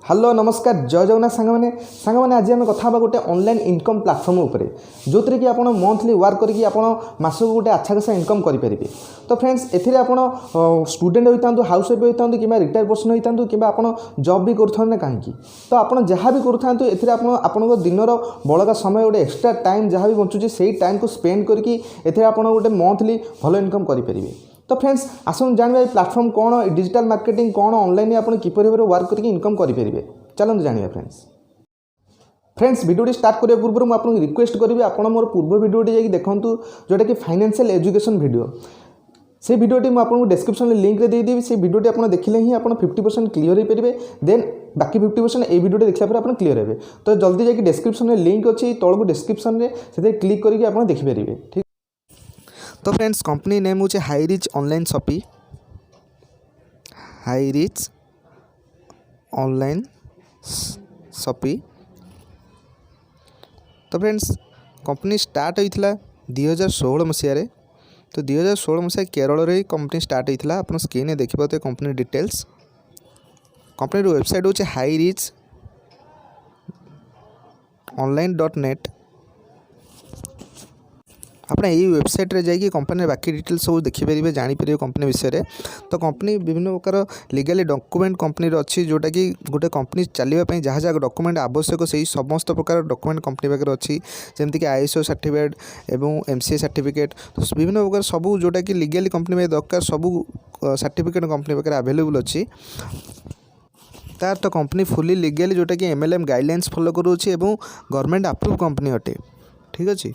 Hello नमस्कार जय जगन्नाथ सांग मैंने आज आम कथा गोटे ऑनलाइन इनकम प्लेटफॉर्म उपरे जो थी कि आप मंथली वर्क करके आप मासक गोटे अच्छा खासा इनकम करेंगे। तो फ्रेंड्स एथिरे आप स्टूडेंट होता हाउस वाइफ होता कि रिटायर्ड पर्सन होता कि आप जॉब भी करें कहीं तो आप जहाँ भी करूँ ए दिनर बड़का समय गोटे एक्सट्रा टाइम जहाँ भी बचुचे से टाइम को स्पेंड करके आप गोटे मंथली भल इनकम करेंगे। तो फ्रेंड्स आसन जाना प्लेटफॉर्म कौन डिजिटल मार्केटिंग कौन ऑनलाइन आप किपर भाव वर्क करके इनकम करेंगे चलते जाना। फ्रेंड्स वीडियो स्टार्ट करने पूर्व मुझे रिक्वेस्ट करी आप मोर पूर्व वीडियो जाकि देखूँ जोटा कि फाइनेंशियल एजुकेशन वीडियो से वीडियोटी मुझे डिस्क्रिप्शन में लिंक देदेवी से वीडियोटी आप देखिले ही आप 50% क्लीयर हो पारे देन बाकी 50% ये वीडियो देखला पर आप क्लीयर हे। तो जल्दी जाकि डिस्क्रिप्शन में लिंक अच्छी तौक डिस्क्रिप्शन में से क्लिक करके आप देखिपारे ठीक। तो फ्रेंड्स कंपनी नेम हूँ Hi Rich Online Shoppe Hi Rich Online Shoppe. तो फ्रेंड्स कंपनी स्टार्ट होता 2016 मसीह। तो 2016 मसीहा केरल रे कंपनी स्टार्ट होता आप स्क्रीन में देखिए कंपनी डिटेल्स। कंपनी वेबसाइट हूँ हाई रिच online.net। आपने यही वेबसाइट रे जाइए कंपनी बाकी डिटेल्स सब देखिपारे जानीपर कंपनी विषय में। तो कंपनी विभिन्न प्रकार लीगली डॉक्यूमेंट कंपनी अच्छी जोटा कि गोटे कंपनी चलवाई जहाँ जहाँ डॉक्यूमेंट आवश्यक से समस्त प्रकार डॉक्यूमेंट कंपनी पाखे अच्छी जमीक ISO सर्टिफिकेट एवं MCA सर्टिफिकेट। तो विभिन्न प्रकार सबू जोटा कि लीगली कंपनी में दरकार सबू सर्टिफिकेट कंपनी पाखे आवेलेबल अच्छी तार। तो कंपनी फुली लीगली जोटा कि MLM गाइडलाइंस फॉलो करुँची गवर्नमेंट अप्रूव कंपनी अटे ठीक अच्छे।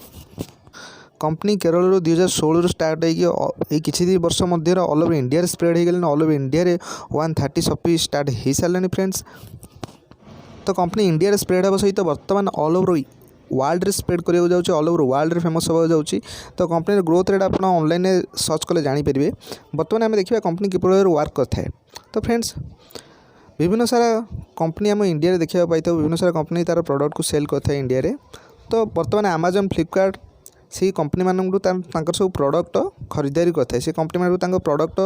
कंपनी केरल 2016 स्टार्ट होगी किसी वर्ष मध्य ऑल ओवर इंडिया स्प्रेड हो गले all over India 130 shoppe start हो सारे फ्रेंड्स। तो कंपनी इंडिया स्प्रेड होगा सहित बर्तमान ऑल ओवर वर्ल्ड रे स्प्रेड करने जाऊँगी ऑल ओवर वर्ल्ड रे फेमस होगा जाऊँगी। तो कंपनी ग्रोथ रेट आप ऑनलाइन सर्च कले जानीपर। बर्तमान आम देखिए कंपनी किपर वर्क करता है। तो फ्रेंड्स विभिन्न सारा कंपनी आम इंडिया देखा पाई विभिन्न सारा कंपनी तार प्रोडक्ट को सेल करता है इंडिया रे। तो बर्तमान Amazon फ्लिपकार्ट से कंपनी मानू सब प्रोडक्ट खरीदारी करता है से कंपनी मानू प्रोडक्ट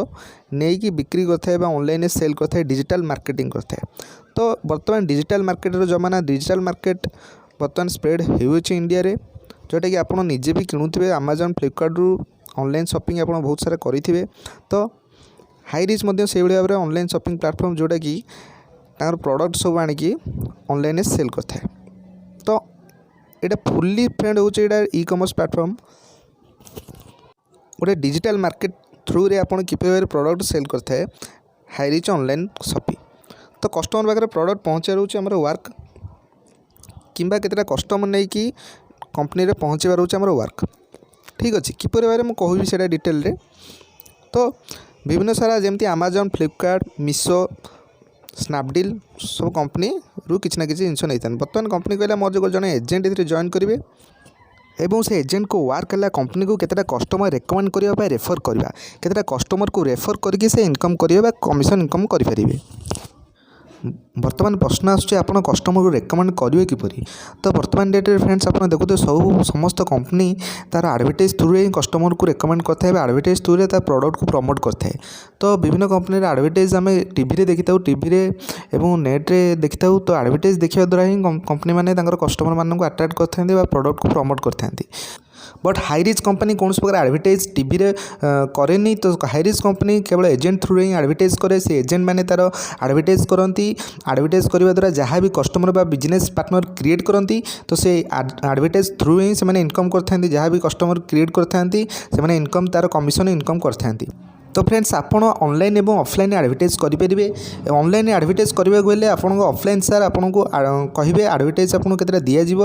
नहीं कि बिक्री करता है ऑनलाइन सेल करता है डिजिटल मार्केटिंग करता है। तो बर्तमान डिजिटल मार्केट जमाना डिजिटल मार्केट बर्तमान स्प्रेड हो इंडिया रे जोटा कि आप निजे भी किणुवे Amazon फ्लिपकार्ट रु ऑनलाइन शॉपिंग आप बहुत सारा करेंगे। तो हाई रिच से भाव में ऑनलाइन शॉपिंग प्लेटफॉर्म जोटा कि प्रोडक्ट सब आणिकी ऑनलाइन सेल करता है। तो ये फुल्ली फ्रेंड हो ई कॉमर्स प्लेटफॉर्म गोटे डिजिटल मार्केट थ्रू रे आप किपर प्रोडक्ट सेल करता है हाई रिच ऑनलाइन शॉपिंग। तो कस्टमर पाखे प्रोडक्ट पहुँचा रोचे आमर वर्क किंबा केतेटा कस्टमर नहीं कि कंपनी रे पहुँचवा रोचे आमर वर्क ठीक अच्छे किपर भाव में कहूँ से डिटेल रे। तो विभिन्न सारा जमती Amazon फ्लिपकार्ट मिशो स्नैपडील सब कंपनी रु किसी ना किसी जिन नहीं। बर्तमान कंपनी कहला मोर जो जन एजेंट ए जॉइन करेंगे एवं से एजेंट को वर्क है कंपनी को केतेटा कस्टमर रेकमेंड करने रेफर करवा केतेटा कस्टमर को रेफर करके से इनकम करेंगे कमिशन इनकम करेंगे। बर्तमान प्रश्न आसुचे आप कस्टमर को रेकमेंड करेंगे किपर। तो बर्तमान डेट रे फ्रेंड्स आप देखते सब समस्त कंपनी तार एडवर्टाइज थ्रू रे कस्टमर को रेकमेंड करता है एडवर्टाइज थ्रू रे तार प्रोडक्ट को प्रमोट करता है। तो विभिन्न कंपनी एडवर्टाइज आम टीवी देखी था टीवी एवं नेट रे देखी था। तो एडवर्टाइज देखा द्वारा ही कंपनी मैंने कस्टमर मानक अट्राक्ट करते प्रोडक्ट को प्रमोट करते। बट हाई रिच कंपनी कौन प्रकार एडवर्टाइज टीवी रे करे। तो हाई रिच कंपनी केवल एजेंट थ्रू ही एडवर्टाइज करे से एजेंट मैंने तार एडवर्टाइज करती एडवर्टाइज करने द्वारा जहाँ भी कस्टमर बा बिजनेस पार्टनर क्रिएट करती तो से एडवर्टाइज थ्रू ही से इनकम करते जहाँ भी कस्टमर क्रिएट करते से इनकम तार कमिशन इनकम करते। तो फ्रेंड्स आप ऑनलाइन एवं ऑफलाइन एडवर्टाइज करेंगे। ऑनलाइन एडवर्टाइज करने गले आप ऑफलाइन सार आपको कहे एडवर्टाइज आपको केतेटा दिज्व।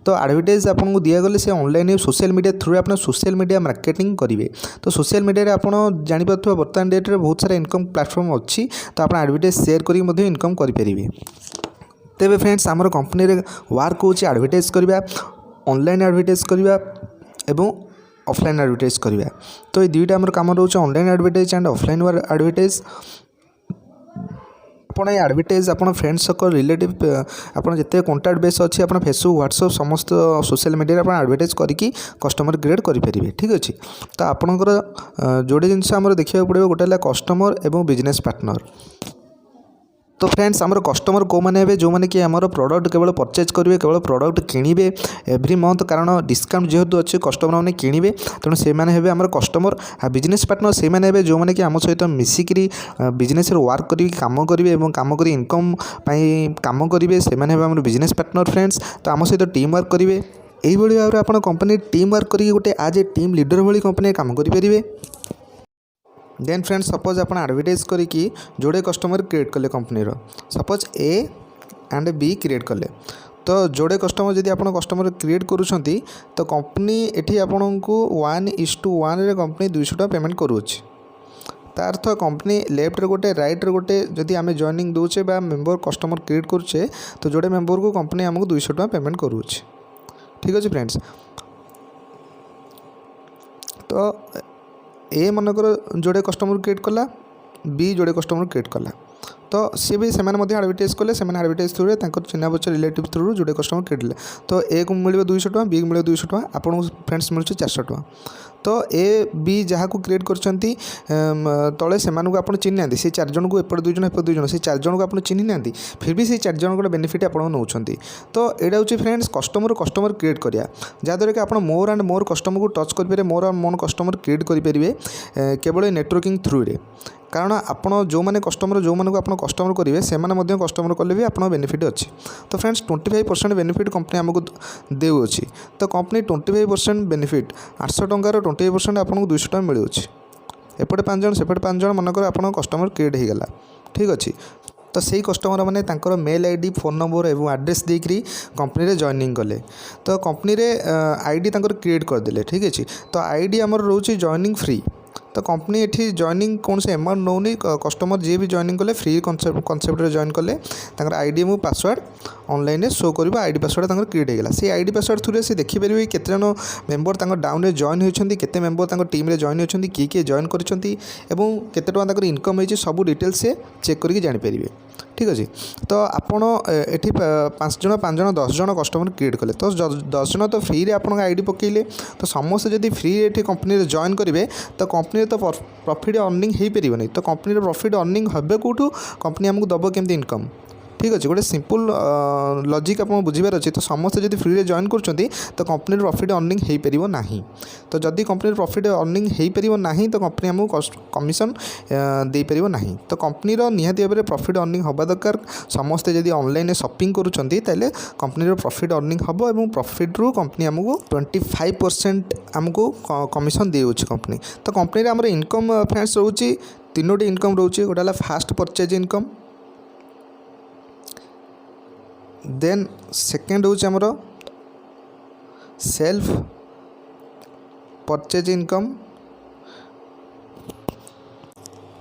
तो एडवर्टाइज आपको दिगले से ऑनलाइन सोशल मीडिया थ्रू आप सोशल मीडिया मार्केटिंग करेंगे। तो सोशल मीडिया आप जापर बर्तमान डेट में बहुत सारा इनकम प्लेटफॉर्म अच्छी तो आप एडवर्टाइज शेयर करके इनकम करेंगे। तेरे फ्रेंड्स आमर कंपनी वर्क हो एडवर्टाइज करवा ऑनलाइन एडवर्टाइज करवा एवं ऑफलाइन एडवर्टाइज करवा। तो ये दुईटा आम कम रोचे online advertise and offline advertise. आपड़ एडवर्टाइज आप फ्रेंड्स सर्कल रिलेटिव आप जिते कॉन्टैक्ट बेस अच्छी आप फेसबुक व्हाट्सएप समस्त सोशल मीडिया आप एडवर्टाइज करके कस्टमर क्रिएट करेंगे ठीक अच्छे। तो आपंकर जोड़े जिनस देखा पड़ो गोटे कस्टमर एवं बिजनेस पार्टनर। तो फ्रेंड्स आमर कस्टमर को मैंने हे जो मैंने कि आमर प्रोडक्ट केवल परचेज करेंगे केवल प्रोडक्ट किणवे एव्री मंथ कारण डिस्काउंट जेहेतु अच्छे कस्टमर मैंने किणवे तेणु से मैंने आमर कस्टमर बिजनेस पार्टनर से मैंने जो मैंने कि आम सहित मिसिकी बिजनेस वर्क करी काम करेंगे और काम कर इनकम काम करेंगे से मैंने आम बिजनेस पार्टनर फ्रेंड्स तो आम सहित टीम वर्क करेंगे यही भाव में आप कंपनी टीम वर्क करके गोटे आज ए टीम लीडर भाई कंपनी काम करेंगे। देन फ्रेंड्स सपोज आप एडवर्टाइज करी जोड़े कस्टमर क्रिएट कले company suppose A and be create कले तो जोड़े कस्टमर जदि आप कस्टमर क्रिएट करुँच तो कंपनी एठी आपन को 1:1 रे कंपनी 200 टका पेमेंट करुँच तार अर्थ कंपनी लेफ्ट रे गोटे राइट रे गोटे जदि आम जॉइनिंग दूचे बा मेंबर कस्टमर क्रिएट करुचे तो जोड़े मेंबर को कंपनी आमको 200 टका पेमेंट करुँच। ठीक अच्छे फ्रेंड्स तो ए मनकर जोड़े कस्टमर क्रिएट कला बी जोड़े कस्टमर क्रिएट कला तो सी भी से एडवर्टाइज कले से एडवर्टाइज थ्रू चिन्ह बच्चा रिलेटिव थ्रू जोड़े कस्टमर क्रिएट ले तो ए को मिले 200 टका बी को मिले 200 टका आपको फ्रेंड्स मिलूँ 400 टका तो ए बी जहाँ को क्रिएट कर तले से आप चिन्ह ना से 4 जन को एपट 2 जन एपट 2 जन से 4 जन को आप चिन्ह ना फिर भी से 4 जन को बेनिफिट आप नौ तो यहाँ हूँ फ्रेंड्स कस्टमर क्रिएट करा जहाँद्वारा कि आप मोर एंड मोर कस्टमर को टच करेंगे more and more customer create करेंगे केवल नेटवर्किंग थ्रू रे कारण आपण जो मैंने कस्टमर जो मैंने आप कस्टमर करेंगे से कस्टमर कले भी आप बेनिफिट अच्छे तो फ्रेंड्स 25% बेनिफिट कंपनी आमको देउछि तो कंपनी 25% बेनिफिट 800 टंकार 25% आपको 200 टका मिलूँ एपटे 5 जन सेपटे 5 जन मनकर आप कस्टमर क्रिएट हो गला। ठीक अच्छे तो सही कस्टमर मैंने तांकर मेल आईडी फोन नंबर एवं एड्रेस देकरी कंपनी रे जॉइनिंग कले तो कंपनी रे आईडी तांकर क्रिएट करदे। ठीक अच्छे तो आईडी आमर रोचे जॉइनिंग फ्री तो कंपनी एठी जॉइनिंग कौन से अमाउंट नौनी कस्टमर जी भी जॉइनिंग कले फ्री कॉन्सेप्ट रे जॉइन कले तांकर आईडी मु पासवर्ड ऑनलाइन रे शो करबा आईडी पासवर्ड तांकर क्रिएट हेगला से आईडी पासवर्ड थ्रू से देखि परिबे केते जन मेंबर तांकर डाउन रे जॉइन होइछंती केते मेंबर तांकर टीम रे जॉइन होइछंती की जॉइन करिसंती एवं केते टका तांकर इनकम होइछि सब डिटेल से चेक करके जानि परिबे। ठीक अच्छे तो आपण एठी 5 जन 10 जन कस्टमर क्रिएट कले तो 10 जन तो फ्री रे आपण आईडी पकेले तो समस्त जदि फ्री एठी कंपनी रे जॉइन करेंगे तो कंपनी तो प्रॉफिट अर्निंग हो पारे तो कंपनी प्रॉफिट अर्निंग हे कौटू कंपनी आमको दब केमती इनकम। ठीक अच्छे गोटे सिंपल लॉजिक आप बुझीबार अच्छे तो समस्त जब फ्री रे जॉइन कर तो कंपनी प्रॉफिट अर्निंग हो पार ना तो जदि कंपनी प्रॉफिट अर्निंग हो पार ना तो कंपनी आमको कमिशन दे पार ना तो कंपनी निहाती भाव में प्रॉफिट अर्निंग हवा दरकार समस्ते जब ऑनलाइन शॉपिंग करुँच कंपनी प्रॉफिट अर्निंग हम और प्रॉफिट रू कंपनी आमको 25% आमको कमिशन देउछि कंपनी तो कंपनी आमर इनकम फ्रेंड्स रोचे 3टी इनकम रोचे गोटे first purchase income then second हूँ आमर self purchase income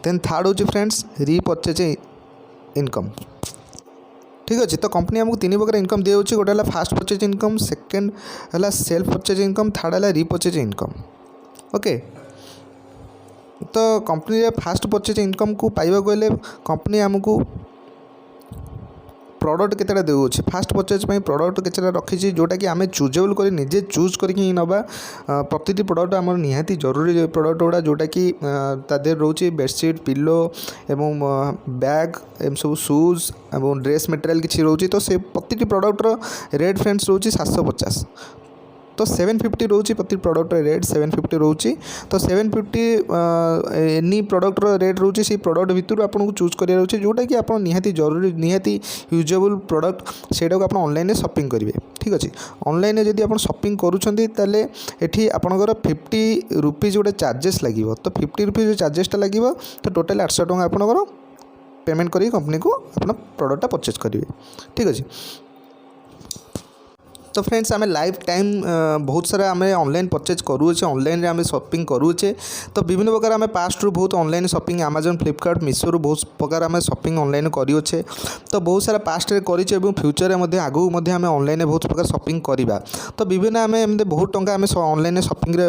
then third हूँ फ्रेंड्स रीपरचेज इनकम। ठीक अच्छे तो कंपनी आमको 3 प्रकार इनकम दिए गोटे फास्ट परचेज इनकम सेकेंड है सेल्फ परचेज इनकम थर्ड है रीपरचेज इनकम। ओके तो कंपनी फास्ट परचेज इनकम को पाइबा गले कंपनी आमको प्रोडक्ट केतेटा देउछि फास्ट परचेज में प्रोडक्ट केतेटा रखी जोटा कि आम चूजेबल कर निजे चूज करके नवा प्रति प्रोडक्ट आम निहाती जरूरी प्रोडक्ट गुड़ा जोटा कि तादेह रोचे बेडसीट पिलो एवं बैग एम सब शूज एवं ड्रेस मटेरियल किसी रोचे तो से प्रति प्रोडक्टर रेट फ्रेंड्स रोचे 750 तो 750 रोचे प्रति प्रोडक्ट रेट 750 रोचे तो 750 एनी प्रोडक्ट रेट रोचे से प्रोडक्ट भितर आपको चूज करिया रोचे जोटा कि आप निहाती जरूरी निहाती यूजेबल प्रोडक्ट सेटा को आप ऑनलाइन शॉपिंग करेंगे। ठीक अच्छे ऑनलाइन जब आप शॉपिंग करुँच एठी आपणकर 50 रुपीज गोटे चार्जेस लगे तो 50 रुपीज चार्जेसटा लगे तो टोटाल 800 टका आपणकर पेमेंट करी कंपनी को आप प्रोडक्टा परचेज करेंगे। ठीक अच्छे तो फ्रेंड्स आम लाइफ टाइम बहुत सारा आम ऑनलाइन परचेज करुचे ऑनलाइन आम शॉपिंग करुचे तो विभिन्न प्रकार आम पास्ट रू बहुत online shopping Amazon Flipkart Meesho रू बहुत प्रकार आम शॉपिंग ऑनलाइन करुचे तो बहुत सारा पास्ट रे करिचे एवं फ्यूचर में आगू आम ऑनलाइन बहुत प्रकार शॉपिंग करवा तो विभिन्न आम एमती बहुत टंका आम ऑनलाइन शॉपिंग रे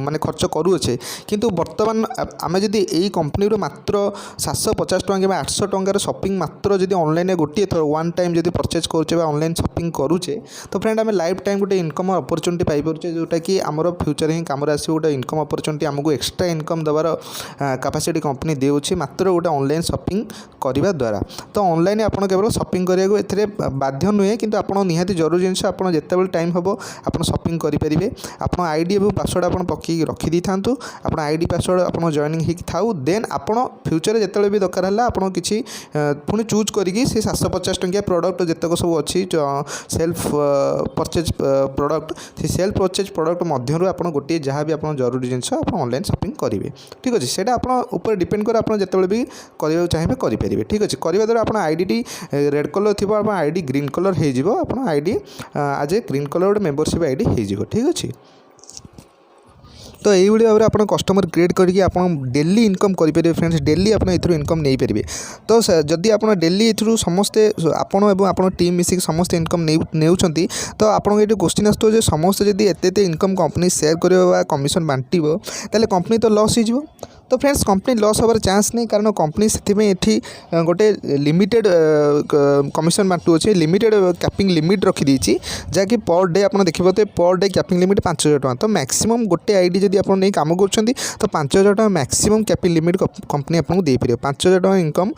माने खर्च करुचे किंतु वर्तमान आम जदि यही कंपनी मात्र 750 टଙ୍କା कि 800 टंकार शॉपिंग मात्र जदि ऑनलाइन गोटे थर वन टाइम जदि परचेज करुचे ऑनलाइन शॉपिंग करुचे तो फ्रेंड आम लाइफ टाइम गोटे इनकम अपरच्युनिटी पाइपे जोटा कि आमर फ्यूचर ही कम आस गोटे इनकम अपरच्युनिटी आमको एक्सट्रा इनकम देवार कैपेसिटी कंपनी देउछि मात्र गोटे ऑनलाइन शॉपिंग करने द्वारा। तो ऑनलाइन आप केवल शॉपिंग करने को ए बाध्य नुहे कि आप निहाती जरूरी जिन आप जिते टाइम हम आप शॉपिंग करेंगे। आप आईडी और पासवर्ड आप पकई रखी था आप आईडी पासवर्ड आप जॉइनिंग हो थाउ देन आप फ्यूचर जिते भी दरकार है आप किसी पुणी चूज करके 750 टंकिया प्रोडक्ट जितक सब अच्छी सेल्फ परचेज प्रोडक्ट से सेल्फ परचेज प्रोडक्ट मध्य आप गोटे जहाँ भी आप जरूरी जिन आप ऑनलाइन शॉपिंग करेंगे। ठीक अच्छे से ऊपर डिपेंड कर आप जिते भी करने चाहिए करेंगे। ठीक अच्छे करने द्वारा आप आईडी रेड कलर थी आप आईडी ग्रीन कलर हो आप आईडी आज ए ग्रीन कलर गोटे मेंबरशिप आईडी हो। ठीक अच्छे तो यही भाव में आप कस्टमर क्रिएट करके आप डेली इनकम करेंगे फ्रेंड्स। डेली आप इनकम नहीं पारे। तो जदि आप डेली समस्ते आपण एवं टीम मिसिक समस्ते इनकम नेउछंती तो आपको ये क्वेश्चन आसो जे समस्ते जब एत इनकम कंपनी शेयर कर कमिशन बांटो ताले कंपनी तो लॉस हो। तो फ्रेंड्स कंपनी लॉस होबार चांस नहीं कारण कंपनी से गोटे लिमिटेड कमिशन बांटू अच्छे लिमिटेड कैपिंग लिमिट रखी जहाँकि पर डे आप देखिए पर डे कैपिंग लिमिट 5000 टଙ୍କା। तो मैक्सिमम गोटे आईडी जब आप नहीं काम कर 5000 टଙ୍କା मैक्सिमम कैपिंग लिमिट कंपनी आपको दे पारे। 5000 टଙ୍କା इनकम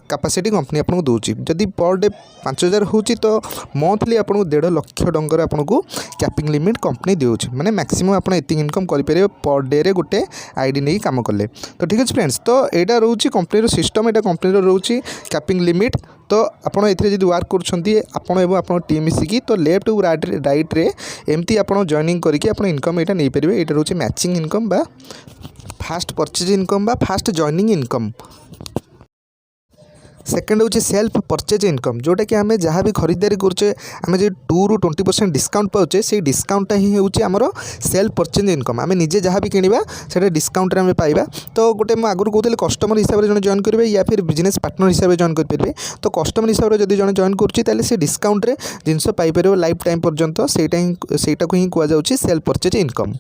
कैपेसिटी कंपनी आपको दूसरी जदि पर डे 5000 हो तो मंथली आपको 1.5 लाख टंकार आपको कैपिंग लिमिट कंपनी दूसरी माने मैक्सिमम आप इनकम करेंगे पर डे गोटे आईडी नहीं काम कले। तो ठीक अच्छे फ्रेंड्स तो यहाँ रोचे कंपनी सिस्टम यहाँ कंपनी रोचे कैपिंग लिमिट। तो आपड़ ए वर्क कर टीम मिसिकी तो लेफ्ट राइट रे एमती आप जॉइनिंग करके आप इनकम यहाँ नहीं पारे। यहाँ रोचे मैचिंग इनकम बा फास्ट परचेज इनकम बा फास्ट जॉइनिंग इनकम। सेकेंड हूँ सेल्फ परचेज इनकम जोटा कि आम जहाँ भी खरीदारी करुचे आम जो 2 ରୁ 20% डिस्काउंट पाचे से डिस्काउंटा ही हूँ आमर सेल्फ परचेज इनकम। आम निजे जहाँ भी किणवा से डिस्काउंट आम पाइबा। तो गोटे मुझे आगुरी कहते कस्टमर हिसाब से जन जॉइन करेंगे या फिर बिजनेस पार्टनर हिसाब से जॉइन करेंगे। तो कस्टमर हिसाब से जब जन जॉइन करुँचे डिस्काउंट रे जिनस पाइपर लाइफ टाइम पर्यंत सेटा को ही कहुच्छे self purchase income.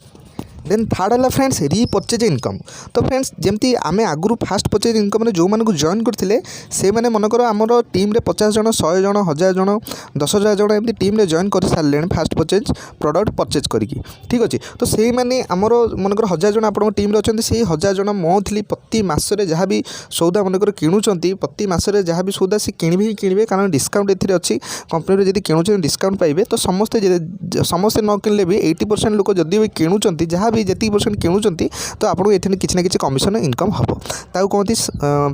Then third है फ्रेंड्स रीपर्चेज इनकम। तो फ्रेंड्स जमती आम आगुरी फास्ट परचेज इनकम जो मैंने जॉइन करते से मैंने मनकर आमर टीम 50 जन 100 जन 1000 जन 10,000 जन एमती टीम जॉइन कर सारे फास्ट परचेज प्रोडक्ट परचेज करी। ठीक अच्छे तो से मैंने आमर मनकर 1000 जन आप टीम अच्छा से 1000 जन मंथली प्रति मसरे जहाँ भी सौदा मनकर किणुंट प्रति मसरे जहाँ भी सौदा से किणवे ही किणवे कारण डिस्काउंट ए अच्छी कंपनी जब किणुचे डिस्काउंट पाइबे। तो समस्ते समस्ते न किणले भी 80% लोक जदि भी किणुंट जहाँ भी जी % किणुंट तो आपको ये किसी ना कि कमिशन इनकम हम ताकू कहती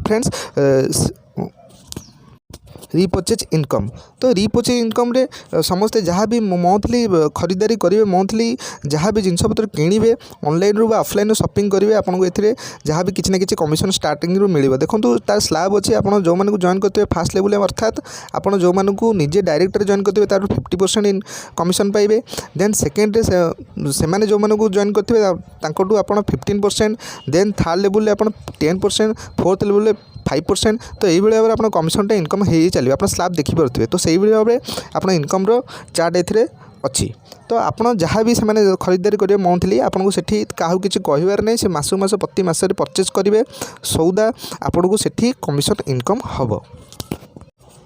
फ्रेंड्स रीपर्चेज इनकम। तो रीपर्चेज इनकम रे समस्ते जहाँ भी मंथली खरीदारी करेंगे मंथली जहाँ भी जिनस पत्र किणवे ऑनलाइन रू ऑफलाइन शॉपिंग करेंगे आपको ये जहाँ भी किसी ना कि कमिशन स्टार्टिंग रू मिल। देखो तार स्लैब अच्छे आप जो मैंने जॉइन करते फास्ट लेवल अर्थात आप जो मैंने निजे डायरेक्टर जॉइन करते तार 50% इन कमिशन पाइबे। देन सेकेंड से जो मैंने जॉइन करते आप 15%। देन थर्ड लेवल आप 10%। Fourth level 5%। तो यही भाव में आप कमिशनटा इनकम हो चलिए आप स्लैब देखिपे। तो से भाव में आप इनकम चार्ट ए अच्छी। तो आप जहाँ भी से खरीदारी करेंगे मंथली आपको सेठी क्या किसी कहबार नहीं से मासु मास प्रति मासरे परचेज करेंगे सौदा आपको सेठी कमिशन इनकम हम।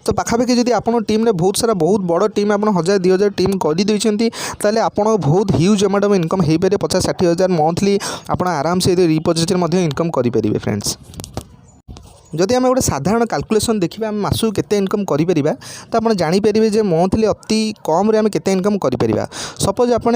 तो पाखापाखि जब आप टीम बहुत सारा बहुत बड़ टीम आप 1000-2000 टीम करदे आप बहुत ह्यूज अमाउंट ऑफ इनकम हो पारे 50-60 हज़ार मंथली आप आराम से रीपर्चेज इनकम करेंगे फ्रेंड्स। जदि आम गोटे साधारण कैलकुलेशन देखिए आम मासू केते इनकम करें तो आप जानीपर जे मंथली अति कम आम केते इनकम करें। सपोज आप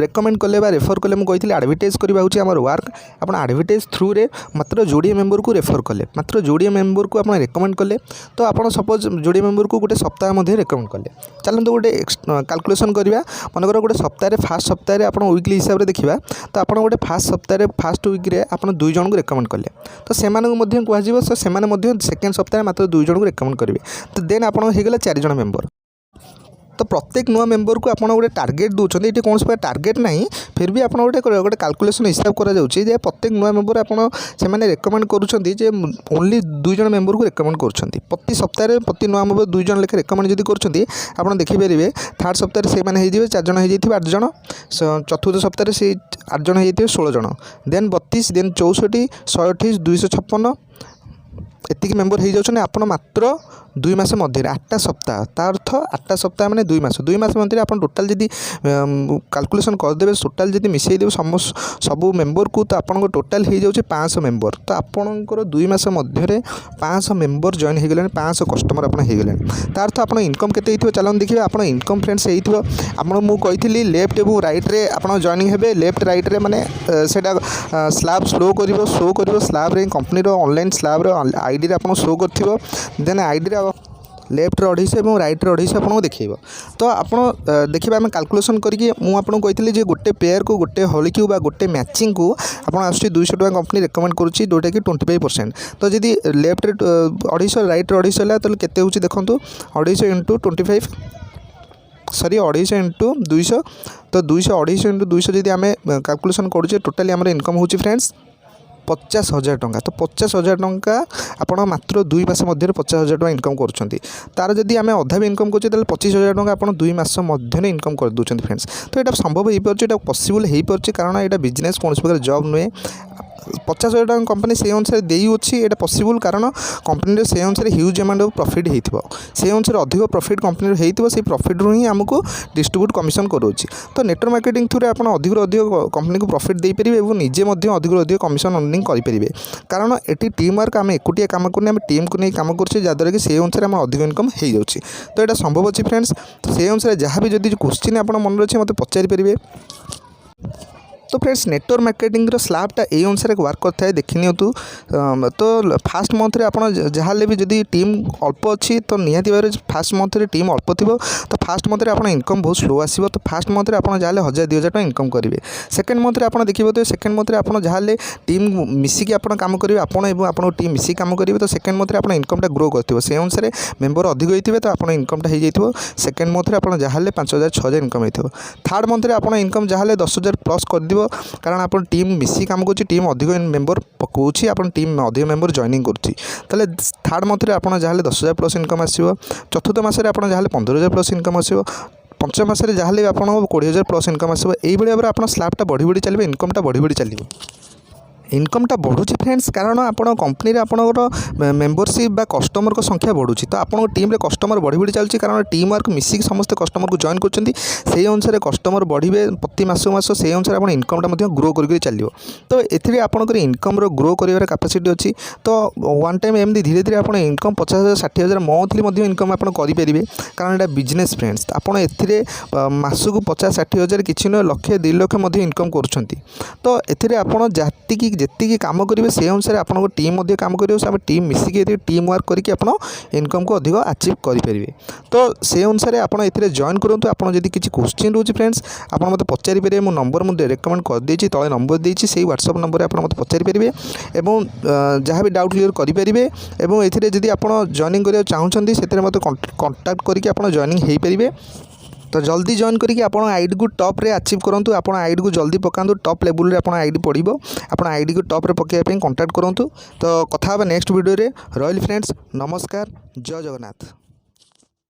रेकमेंड कले रेफर कले मुझे एडवर्टाइज करवा हूँ आम वर्क आप एडवर्टाइज थ्रू रे मात्र जोड़े मेंबर को रेफर कले मात्र जोड़े मेंबर को आप रेकमेंड कले। तो आप सपोज जोड़े मेंबर को गोटे सप्ताह मध्य रेकमेंड कले चलते गोटे कैलकुलेशन करवा मनकर गोटे सप्ताह फास्ट सप्ताह आप वीकली हिसाब से देखा तो आप गोटे फास्ट सप्ताह फास्ट वीक्रे आप 2 जन को रेकमेंड कले तो से कह सेमाने सेकेंड सप्ताह मात्र 2 जन को रेकमेंड करेंगे। तो देन आप 4 जन मेंबर। तो प्रत्येक नुआ मेंबर को आप गोटे टार्गेट दूसरे ये कौन से टार्गेट नहीं फिर भी आप गोटे कैलकुलेशन हिसाब करा प्रत्येक नुआ मेंबर आपने रेकमेंड करुँचे ओनली 2 जन मेंबर को रेकमेंड कर प्रति सप्ताह प्रति नुआ मेंबर 2 जन लेखे रेकमेंड जब कर देखिपारे थर्ड सप्ताह से मैंने 4 जन हो 8 जन चतुर्थ सप्ताह से 8 जन हो 16 जन देन 32 देन 64 128 256 एतिक मेंबर हो जाने आप मात्र 2 मास मध्य 8टा सप्ताह तार अर्थ 8टा सप्ताह माने 2 मास मध्य आप टोटाल जदि कैलकुलेशन करदे टोटाल जदि मिसेदेवे सबू मेम्बर को तो आपको टोटाल हो जाए 500 मेम्बर। तो आपंकर 2 मास मध्य 500 मेम्बर जॉइन हो गले 500 कस्टमर आप तार अर्थ आप इनकम के चलन देखिए आप इनकम फ्रेंड्स होती लेफ्ट और राइट रे आप जॉइनिंग हेबे लेफ्ट राइट रे माने सेटा स्लैब शो कर स्लैब रे कंपनी ऑनलाइन स्लैब आईडी रे आप शो कर देन आईडी रे लेफ्ट 250 और राइट 250 आपको देखो। तो आप देखिए आम कैलकुलेशन करके मुझे कही गोटे पेयर को गोटे हॉली क्यू गोटे मैचिंग को आप 200 टका कंपनी रेकमेंड करुँची जोटा कि 25%। तो जदि लेफ्ट 250 राइट 250 है तो केते होची देखो 250 इंटू 25 सॉरी 250 इंटू 200 तो 250 इंटू 200 जदि आम कैलकुलेशन करुचे टोटाली आम इनकम होची फ्रेंड्स 50,000 टंका। तो 50,000 टंका आप मात्र 2 मास मध्य 50,000 टंका इनकम करुँच तार जदि आम अधा भी इनकम करें 25,000 टंका आप 2 मास मध्य इनकम कर दूसरी फ्रेंड्स। तो यहाँ संभव हो पारे पॉसिबल हो पारे कारण यहाँ बिजनेस कौन प्रकार जॉब नुहे 50,000 टका कंपनी से अनुसार देउछि एटा पॉसिबल कारण कंपनी से अनुसार ह्यूज अमाउंट ऑफ प्रॉफिट होइथिबो से अनुसार अधिक प्रॉफिट कंपनी होइथिबो से प्रॉफिट रु ही हमको डिस्ट्रीब्यूट कमिशन करोछि। तो नेटवर्क मार्केटिंग थ्रू आपण अधिक अधिक कंपनी को प्रॉफिट दे परिबे और निजे मध्य अधिक अधिक कमिशन अर्निंग करि परिबे कारण एटी टीम वर्क आम एकुटिया काम करने आम टीम को नहीं काम करछे जहाँद्वारा कि से अनुसार आम अधिक इनकम हो जाउछि। तो यहाँ संभव अच्छी फ्रेंड्स से अनुसार जहाँ भी जदि क्वेश्चन आप मन अच्छे मत पचारि परिबे। तो फ्रेंड्स नेटवर्क मार्केटिंग स्लैबटा ये अनुसार वर्क करता है देखी नियंतु। तो फास्ट मंथ रे आपण जहाँ भी जदि टीम अल्प अच्छी तो निहाती भाव फास्ट मंथ रे टीम अल्प थी तो फास्ट मंथ रे आपण इनकम बहुत स्लो आसो। तो फास्ट मंथ रे आपण जहाँ 1,000-2,000 टका इनकम करेंगे। सेकेंड मंथ रे आपण देखिए तो सेकेंड मंथ रे आपण जहाँ टीम मिसिकी आप काम करेंगे आपण टीम मिसिकी काम करेंगे तो सेकेंड मंथ रे आपण इनकमटा ग्रो करथिबो से अनुसार मेंबर अधिक होइथिबे तो आपण इनकमटा हो जाइथिबो। सेकेंड मंथ रे आपण जहाँ 5,000-6,000 इनकम होइथिबो। थर्ड मंथ रे आपण इनकम जहाँ 10,000 प्लस कर दिबो कारण आप टीम मिसी काम कर टीम अधिक मेम्बर पकाउछि आप टीम अधिक मेम्बर जॉइनिंग करुँची ताले थर्ड मंथ रे आपण जहाँ 10,000 प्लस इनकम आसो। चतुर्थ मासरे आप जहाँ 15,000 प्लस इनकम आसो। पंचम मासरे जहाँ भी आप 20,000 प्लस इनकम आसो। यही भाव में आप स्लैबटा बढ़ी बढ़ी चलिए इनकमटा बढ़ी बढ़ी चलिए इनकमटा बढ़ुची फ्रेंड्स कारण आप कंपनी आपंकर मेम्बरशिप बा कस्टमर को संख्या बढ़ुची। तो आप टीम रे कस्टमर बढ़ी बढ़ी चलती कारण टीम वर्क मिसिक समस्त कस्टमर को जॉइन करछंती से अनुसार कस्टमर बढ़िबे प्रति मास से अनुसार आप इनकमटा ग्रो करके चलिए। तो एथिरे आपनकर इनकम रो ग्रो करिवार कैपेसिटी अच्छी। तो वन टाइम एमती धीरे धीरे आप इनकम 50,000-60,000 मंथली मध्य इनकम आप करेंगे कारण यहाँ बिजनेस फ्रेंड्स आप एथिरे मासकू 50,000-60,000 किसी न 1,00,000-2 लाख मध्य इनकम करुँच। तो एथिरे आप जेतिकी काम करेंगे से अनुसार आपको टीम काम करेंगे टीम मिसिक टीम वर्क करके आप इनकम को अधिक अचीव करेंगे। तो से अनुसार आप जॉइन करूँ आप किसी क्वेश्चन रोचे फ्रेंड्स आप मत पचारि पारे मो नंबर मुझे रेकमेंड कर देछि तले नंबर देछि से व्हाट्सएप नंबर आप मत पचारि पारे एवं जहाँ भी डाउट क्लियर करेंगे एवं एथिरे जदि आप जॉइनिंग करा चाहूँगी से मत कंटाक्ट करके आप जॉइनिंग हो पारे। तो जल्दी जॉइन करके आप आईडी को टॉप रे अचीव करूँ आप आईडी को जल्दी पकातु टॉप लेवल रे आप आईडी पड़ो आप आईडी को टॉप रे पकाइबा कंटाक्ट करूँ। तो कथा नेक्स्ट वीडियो रे रही फ्रेंड्स नमस्कार जय जगन्नाथ।